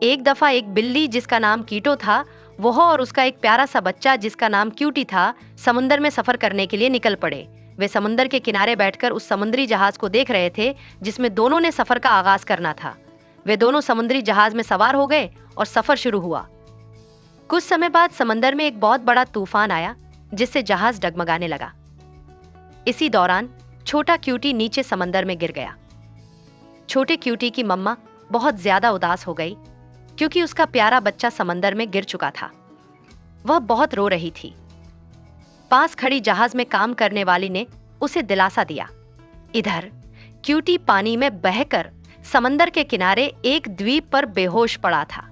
एक दफा एक बिल्ली जिसका नाम कीटो था, वह और उसका एक प्यारा सा बच्चा जिसका नाम क्यूटी था, समुंदर में सफर करने के लिए निकल पड़े। वे समुंदर के किनारे बैठकर उस समुद्री जहाज को देख रहे थे जिसमें दोनों ने सफर का आगाज करना था। वे दोनों समुद्री जहाज में सवार हो गए और सफर शुरू हुआ। कुछ समय बाद समंदर में एक बहुत बड़ा तूफान आया जिससे जहाज डगमगाने लगा। इसी दौरान छोटा क्यूटी नीचे समंदर में गिर गया। छोटे क्यूटी की मम्मा बहुत ज्यादा उदास हो गई क्योंकि उसका प्यारा बच्चा समंदर में गिर चुका था। वह बहुत रो रही थी। पास खड़ी जहाज में काम करने वाली ने उसे दिलासा दिया। इधर क्यूटी पानी में बहकर समंदर के किनारे एक द्वीप पर बेहोश पड़ा था।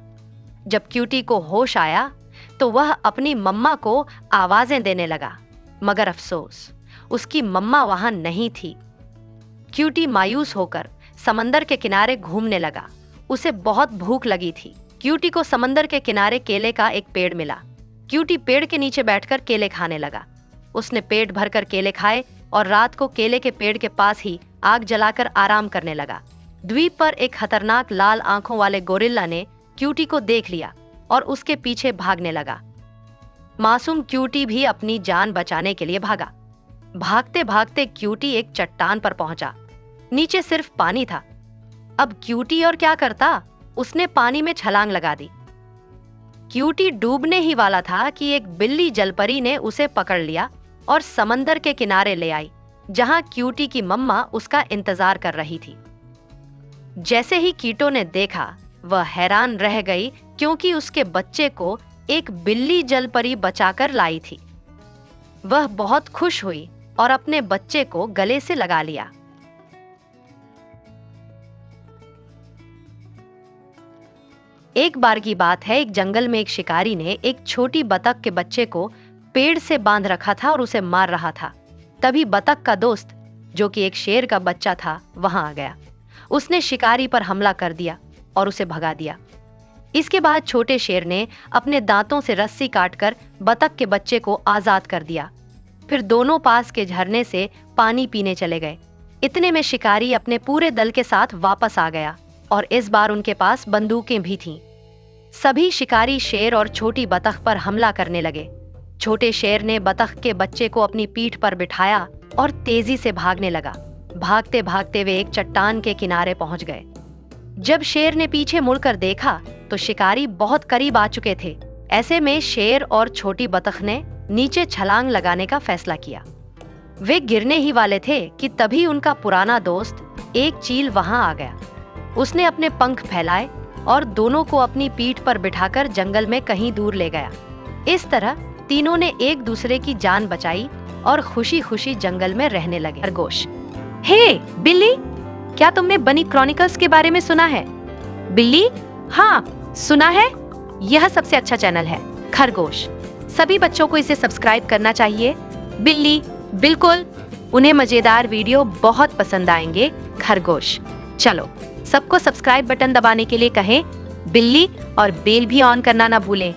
जब क्यूटी को होश आया तो वह अपनी मम्मा को आवाजें देने लगा, मगर अफसोस उसकी मम्मा वहां नहीं थी। क्यूटी मायूस होकर समंदर के किनारे घूमने लगा। उसे बहुत भूख लगी थी। क्यूटी को समंदर के किनारे केले का एक पेड़ मिला। क्यूटी पेड़ के नीचे बैठकर केले खाने लगा। उसने पेट भरकर केले खाए और रात को केले के पेड़ के पास ही आग जलाकर आराम करने लगा। द्वीप पर एक खतरनाक लाल आंखों वाले गोरिल्ला ने क्यूटी को देख लिया और उसके पीछे भागने लगा। मासूम क्यूटी भी अपनी जान बचाने के लिए भागा। भागते भागते क्यूटी एक चट्टान पर पहुंचा। नीचे सिर्फ पानी था। अब क्यूटी और क्या करता? उसने पानी में छलांग लगा दी। क्यूटी डूबने ही वाला था कि एक बिल्ली जलपरी ने उसे पकड़ लिया और समंदर के किनारे ले आई, जहां क्यूटी की मम्मा उसका इंतजार कर रही थी। जैसे ही कीटो ने देखा, वह हैरान रह गई क्योंकि उसके बच्चे को एक बिल्ली जलपरी बचाकर लाई थी। वह बहुत खुश हुई और अपने बच्चे को गले से लगा लिया। एक बार की बात है, एक जंगल में एक शिकारी ने एक छोटी बतख के बच्चे को पेड़ से बांध रखा था और उसे मार रहा था। तभी बतख का दोस्त, जो कि एक शेर का बच्चा था, वहां आ गया। उसने शिकारी पर हमला कर दिया और उसे भगा दिया। इसके बाद छोटे शेर ने अपने दांतों से रस्सी काटकर बतख के बच्चे को आजाद कर दिया। फिर दोनों पास के झरने से पानी पीने चले गए। इतने में शिकारी अपने पूरे दल के साथ वापस आ गया और इस बार उनके पास बंदूकें भी थीं। सभी शिकारी शेर और छोटी बतख पर हमला करने लगे। छोटे शेर ने बतख के बच्चे को अपनी पीठ पर बिठाया और तेजी से भागने लगा। भागते भागते वे एक चट्टान के किनारे पहुंच गए। जब शेर ने पीछे मुड़कर देखा तो शिकारी बहुत करीब आ चुके थे। ऐसे में शेर और छोटी बतख ने नीचे छलांग लगाने का फैसला किया। वे गिरने ही वाले थे कि तभी उनका पुराना दोस्त एक चील वहां आ गया। उसने अपने पंख फैलाए और दोनों को अपनी पीठ पर बिठाकर जंगल में कहीं दूर ले गया। इस तरह तीनों ने एक दूसरे की जान बचाई और खुशी खुशी जंगल में रहने लगे। खरगोश। हे बिल्ली, क्या तुमने बनी क्रॉनिकल्स के बारे में सुना है? बिल्ली, हाँ सुना है। यह सबसे अच्छा चैनल है। खरगोश, सभी बच्चों को इसे सब्सक्राइब करना चाहिए। बिल्ली, बिल्कुल, उन्हें मजेदार वीडियो बहुत पसंद आएंगे। खरगोश, चलो सबको सब्सक्राइब बटन दबाने के लिए कहें। बिल्ली, और बेल भी ऑन करना ना भूलें।